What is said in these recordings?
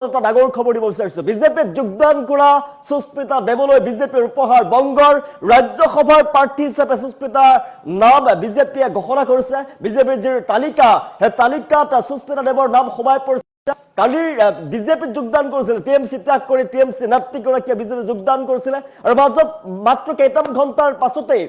এটা ডাঙৰ খবৰ দিব বিচাৰিছো বিজেপিত যোগদান কৰা সুস্মিতা দেৱলৈ বিজেপিৰ উপহাৰ বংগৰ ৰাজ্যসভাৰ প্ৰাৰ্থী হিচাপে সুস্মিতাৰ নাম বিজেপিয়ে ঘোষণা কৰিছে বিজেপিৰ যি তালিকা সেই তালিকাত সুস্মিতা দেৱৰ নাম সোমাই পৰিছে কালি বিজেপিত যোগদান কৰিছিল টিএমসি ত্যাগ কৰি টিএমসি নেতৃগৰাকীয়ে বিজেপিত যোগদান কৰিছিল আৰু মাত্ৰ কেইটামান ঘণ্টাৰ পাছতে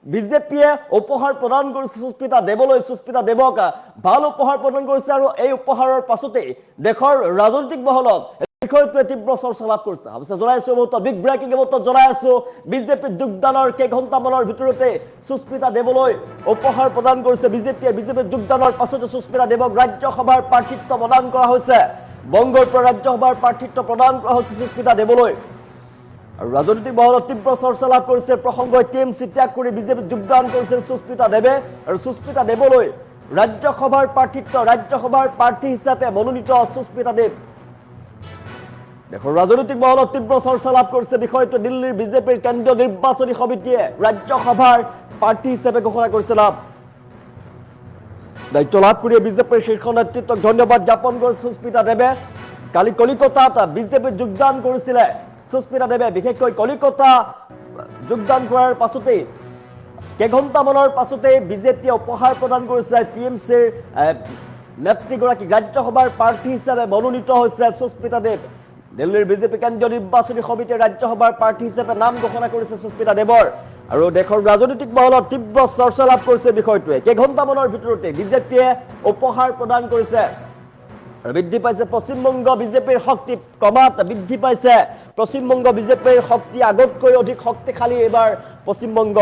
বিজেপিয়ে উপহাৰ প্ৰদান কৰিছে সুস্মিতা দেৱলৈ সুস্মিতা দেৱক ভাল উপহাৰ প্ৰদান কৰিছে আৰু এই উপহাৰৰ পাছতে দেশৰ ৰাজনৈতিক মহলত বিষয়টোৱে তীব্ৰ চৰ্চা লাভ কৰিছে অৱশ্যে জনাইছো বহুত বিগ ব্ৰেকিং মুহূৰ্তত জনাই আছো বিজেপিত যোগদানৰ কেইঘণ্টামানৰ ভিতৰতে সুস্মিতা দেৱলৈ উপহাৰ প্ৰদান কৰিছে বিজেপিয়ে বিজেপিত যোগদানৰ পাছতে সুস্মিতা দেৱক ৰাজ্যসভাৰ প্ৰাৰ্থিত্ব প্ৰদান কৰা হৈছে বংগৰ পৰা ৰাজ্যসভাৰ প্ৰাৰ্থিত্ব প্ৰদান কৰা হৈছে সুস্মিতা দেৱলৈ ৰাজনৈতিক মহলত তীব্ৰ চৰ্চা লাভ কৰিছে প্ৰসংগ টিএমসি ত্যাগ কৰি বিজেপিত যোগদান কৰিছিল সুস্মিতা দেৱে আৰু সুস্মিতা দেৱলৈ ৰাজ্যসভাৰ প্ৰাৰ্থী হিচাপে মনোনীত সুস্মিতা দেৱ দেশৰ ৰাজনৈতিক মহলত তীব্ৰ চৰ্চা লাভ কৰিছে বিষয়টো দিল্লীৰ বিজেপিৰ কেন্দ্ৰীয় নিৰ্বাচনী সমিতিয়ে ৰাজ্যসভাৰ প্ৰাৰ্থী হিচাপে ঘোষণা কৰিছে দায়িত্ব লাভ কৰি বিজেপিৰ শীৰ্ষ নেতৃত্বক ধন্যবাদ জ্ঞাপন কৰিছে সুস্মিতা দেৱে কালি কলিকতাত বিজেপিত যোগদান কৰিছিলে সুস্মিতা দেৱে বিশেষকৈ কলিকতা যোগদান কৰাৰ পাছতে কেইঘণ্টামানৰ পাছতে বিজেপিয়ে উপহাৰ প্ৰদান কৰিছে টিএমচিৰ নেতৃগৰাকী ৰাজ্যসভাৰ প্ৰাৰ্থী হিচাপে মনোনীত হৈছে সুস্মিতা দেৱ দিল্লীৰ বিজেপি কেন্দ্ৰীয় নিৰ্বাচনী সমিতিয়ে ৰাজ্যসভাৰ প্ৰাৰ্থী হিচাপে নাম ঘোষণা কৰিছে সুস্মিতা দেৱৰ আৰু দেশৰ ৰাজনৈতিক মহলত তীব্ৰ চৰ্চা লাভ কৰিছে বিষয়টোৱে কেইঘণ্টামানৰ ভিতৰতে বিজেপিয়ে উপহাৰ প্ৰদান কৰিছে বৃদ্ধি পাইছে পশ্চিমবংগ বিজেপিৰ শক্তি ক্ৰমাৎ বৃদ্ধি পাইছে পশ্চিমবংগ বিজেপিৰ শক্তি আগতকৈ অধিক শক্তিশালী এবাৰ পশ্চিমবংগ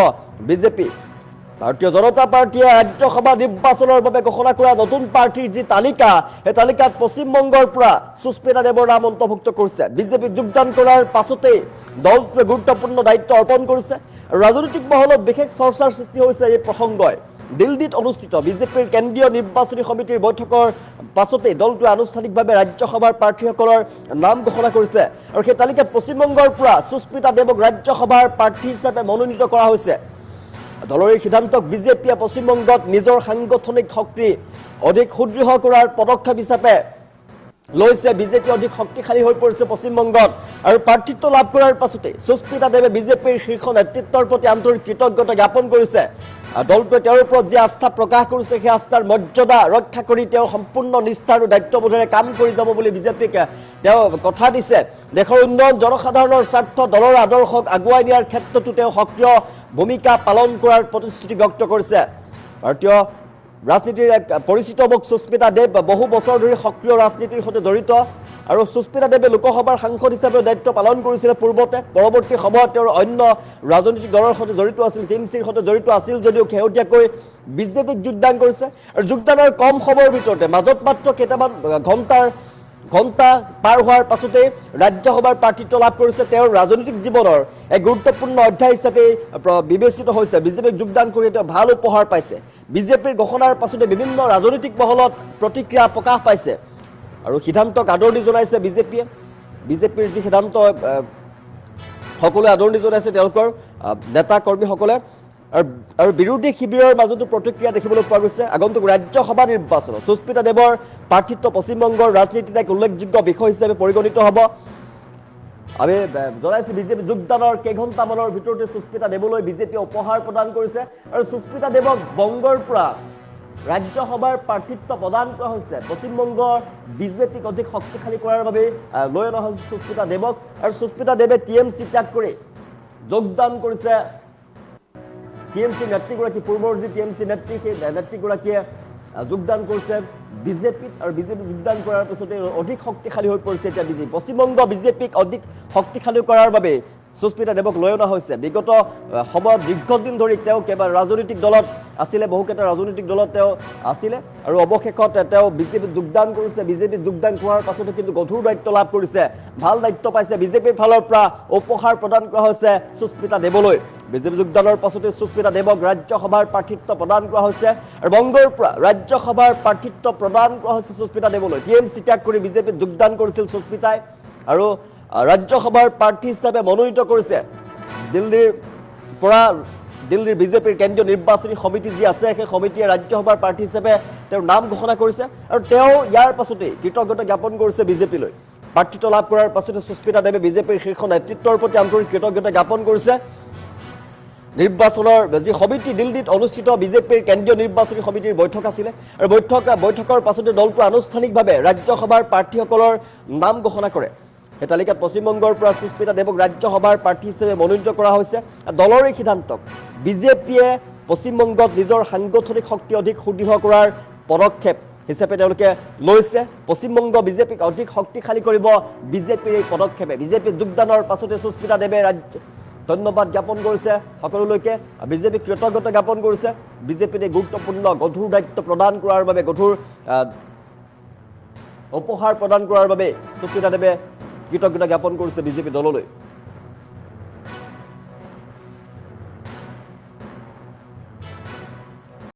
বিজেপি ভাৰতীয় জনতা পাৰ্টিয়ে ৰাজ্যসভা নিৰ্বাচনৰ বাবে ঘোষণা কৰা নতুন প্ৰাৰ্থীৰ যি তালিকা সেই তালিকাত পশ্চিমবংগৰ পৰা সুস্মিতা দেৱৰ নাম অন্তৰ্ভুক্ত কৰিছে বিজেপিত যোগদান কৰাৰ পাছতে দলটোৱে গুৰুত্বপূৰ্ণ দায়িত্ব অৰ্পণ কৰিছে ৰাজনৈতিক মহলত বিশেষ চৰ্চাৰ সৃষ্টি হৈছে এই প্ৰসংগই দিল্লীত অনুষ্ঠিত বিজেপিৰ কেন্দ্ৰীয় নিৰ্বাচনী সমিতিৰ বৈঠকৰ পাছতে দলটোৱে আনুষ্ঠানিকভাৱে ৰাজ্যসভাৰ প্ৰাৰ্থীসকলৰ নাম ঘোষণা কৰিছে আৰু সেই তালিকাত পশ্চিমবংগৰ পৰা সুস্মিতা দেৱক ৰাজ্যসভাৰ প্ৰাৰ্থী হিচাপে মনোনীত কৰা হৈছে দলৰ এই সিদ্ধান্তক বিজেপিয়ে পশ্চিমবংগত নিজৰ সাংগঠনিক শক্তি অধিক সুদৃঢ় কৰাৰ পদক্ষেপ হিচাপে লৈছে বিজেপি অধিক শক্তিশালী হৈ পৰিছে পশ্চিমবংগত আৰু প্ৰাৰ্থিত্ব লাভ কৰাৰ পাছতে সুস্মিতা দেৱে বিজেপিৰ শীৰ্ষ নেতৃত্বৰ প্ৰতি আন্তৰিক কৃতজ্ঞতা জ্ঞাপন কৰিছে দলটোৱে তেওঁৰ ওপৰত যি আস্থা প্ৰকাশ কৰিছে সেই আস্থাৰ মৰ্যাদা ৰক্ষা কৰি তেওঁ সম্পূৰ্ণ নিষ্ঠা আৰু দায়িত্ববোধেৰে কাম কৰি যাব বুলি বিজেপিক তেওঁ কথা দিছে দেশৰ উন্নয়ন জনসাধাৰণৰ স্বাৰ্থ দলৰ আদৰ্শক আগুৱাই নিয়াৰ ক্ষেত্ৰতো তেওঁ সক্ৰিয় ভূমিকা পালন কৰাৰ প্ৰতিশ্ৰুতি ব্যক্ত কৰিছে ভাৰতীয় ৰাজনীতিৰ এক পৰিচিত মুখ সুস্মিতা দেৱ বহু বছৰ ধৰি সক্ৰিয় ৰাজনীতিৰ সৈতে জড়িত আৰু সুস্মিতা দেৱে লোকসভাৰ সাংসদ হিচাপে দায়িত্ব পালন কৰিছিল পূৰ্বতে পৰৱৰ্তী সময়ত তেওঁৰ অন্য ৰাজনৈতিক দলৰ সৈতে জড়িত আছিল টিএমচিৰ সৈতে জড়িত আছিল যদিও শেহতীয়াকৈ বিজেপিত যোগদান কৰিছে আৰু যোগদানৰ কম সময়ৰ ভিতৰতে মাজত মাত্ৰ কেইটামান ঘণ্টা পাৰ হোৱাৰ পাছতে ৰাজ্যসভাৰ প্ৰাৰ্থিত্ব লাভ কৰিছে তেওঁৰ ৰাজনৈতিক জীৱনৰ এক গুৰুত্বপূৰ্ণ অধ্যায় হিচাপে বিবেচিত হৈছে বিজেপিক যোগদান কৰি তেওঁ ভাল উপহাৰ পাইছে বিজেপিৰ ঘোষণাৰ পাছতে বিভিন্ন ৰাজনৈতিক মহলত প্ৰতিক্ৰিয়া প্ৰকাশ পাইছে আৰু সিদ্ধান্তক আদৰণি জনাইছে বিজেপিৰ যি সিদ্ধান্ত সকলোৱে আদৰণি জনাইছে তেওঁলোকৰ নেতা কৰ্মীসকলে আৰু বিৰোধী শিবিৰৰ মাজতো প্ৰতিক্ৰিয়া দেখিবলৈ পোৱা গৈছে আগন্তুক ৰাজ্যসভা নিৰ্বাচনত সুস্মিতা দেৱৰ প্ৰাৰ্থিত্ব পশ্চিমবংগৰ ৰাজনীতিত এক উল্লেখযোগ্য বিষয় হিচাপে পৰিগণিত হ'ব আমি জনাইছো বিজেপি যোগদানৰ কেইঘণ্টামানৰ ভিতৰতে সুস্মিতা দেৱলৈ বিজেপিয়ে উপহাৰ প্ৰদান কৰিছে আৰু সুস্মিতা দেৱক বংগৰ পৰা ৰাজ্যসভাৰ প্ৰাৰ্থিত্ব প্ৰদান কৰা হৈছে পশ্চিমবংগৰ বিজেপিক অধিক শক্তিশালী কৰাৰ বাবে লৈ অনা হৈছে সুস্মিতা দেৱক আৰু সুস্মিতা দেৱে টিএমচি ত্যাগ কৰি যোগদান কৰিছে টিএমচি নেতৃগৰাকী পূৰ্বৰ যি টিএমচি নেত্ৰী সেই নেতৃগৰাকীয়ে যোগদান কৰিছে বিজেপিত আৰু বিজেপি যোগদান কৰাৰ পিছতে অধিক শক্তিশালী হৈ পৰিছে এতিয়া বিজেপি পশ্চিমবংগ বিজেপিক অধিক শক্তিশালী কৰাৰ বাবে সুস্মিতা দেৱক লৈ অনা হৈছে বিগত সময়ত দীৰ্ঘদিন ধৰি তেওঁ কেৱল ৰাজনৈতিক দলত আছিলে বহুকেইটা ৰাজনৈতিক দলত তেওঁ আছিলে আৰু অৱশেষত তেওঁ বিজেপিত যোগদান কৰিছে বিজেপিত যোগদান কৰাৰ পাছতে কিন্তু গধুৰ দায়িত্ব লাভ কৰিছে ভাল দায়িত্ব পাইছে বিজেপিৰ ফালৰ পৰা উপহাৰ প্ৰদান কৰা হৈছে সুস্মিতা দেৱলৈ বিজেপি যোগদানৰ পাছতে সুস্মিতা দেৱক ৰাজ্যসভাৰ প্ৰাৰ্থিত্ব প্ৰদান কৰা হৈছে আৰু বংগৰ পৰা ৰাজ্যসভাৰ প্ৰাৰ্থিত্ব প্ৰদান কৰা হৈছে সুস্মিতা দেৱলৈ টিএমচি ত্যাগ কৰি বিজেপিত যোগদান কৰিছিল সুস্মিতাই আৰু ৰাজ্যসভাৰ প্ৰাৰ্থী হিচাপে মনোনীত কৰিছে দিল্লীৰ বিজেপিৰ কেন্দ্ৰীয় নিৰ্বাচনী সমিতি যি আছে সেই সমিতিয়ে ৰাজ্যসভাৰ প্ৰাৰ্থী হিচাপে তেওঁৰ নাম ঘোষণা কৰিছে আৰু তেওঁ ইয়াৰ পাছতে কৃতজ্ঞতা জ্ঞাপন কৰিছে বিজেপিলৈ প্ৰাৰ্থিত্ব লাভ কৰাৰ পাছতে সুস্মিতা দেৱে বিজেপিৰ শীৰ্ষ নেতৃত্বৰ প্ৰতি আন্তৰিক কৃতজ্ঞতা জ্ঞাপন কৰিছে নিৰ্বাচনৰ যি সমিতি দিল্লীত অনুষ্ঠিত বিজেপিৰ কেন্দ্ৰীয় নিৰ্বাচনী সমিতিৰ বৈঠক আছিলে আৰু বৈঠকৰ পাছতে দলটো আনুষ্ঠানিকভাৱে ৰাজ্যসভাৰ প্ৰাৰ্থীসকলৰ নাম ঘোষণা কৰে এই তালিকাত পশ্চিমবংগৰ পৰা সুস্মিতা দেৱক ৰাজ্যসভাৰ প্ৰাৰ্থী হিচাপে মনোনীত কৰা হৈছে দলৰ এই সিদ্ধান্তক বিজেপিয়ে পশ্চিমবংগত নিজৰ সাংগঠনিক শক্তি অধিক সুদৃঢ় কৰাৰ পদক্ষেপ হিচাপে তেওঁলোকে লৈছে পশ্চিমবংগ বিজেপিক অধিক শক্তিশালী কৰিব বিজেপিৰ এই পদক্ষেপে বিজেপিত যোগদানৰ পাছতে সুস্মিতা দেৱে ধন্যবাদ জ্ঞাপন কৰিছে সকলোলৈকে বিজেপিক কৃতজ্ঞতা জ্ঞাপন কৰিছে বিজেপিত এই গুৰুত্বপূৰ্ণ গধুৰ দায়িত্ব প্ৰদান কৰাৰ বাবে গধুৰ উপহাৰ প্ৰদান কৰাৰ বাবে সুস্মিতা দেৱে কৃতজ্ঞতা জ্ঞাপন কৰিছে বিজেপি দললৈ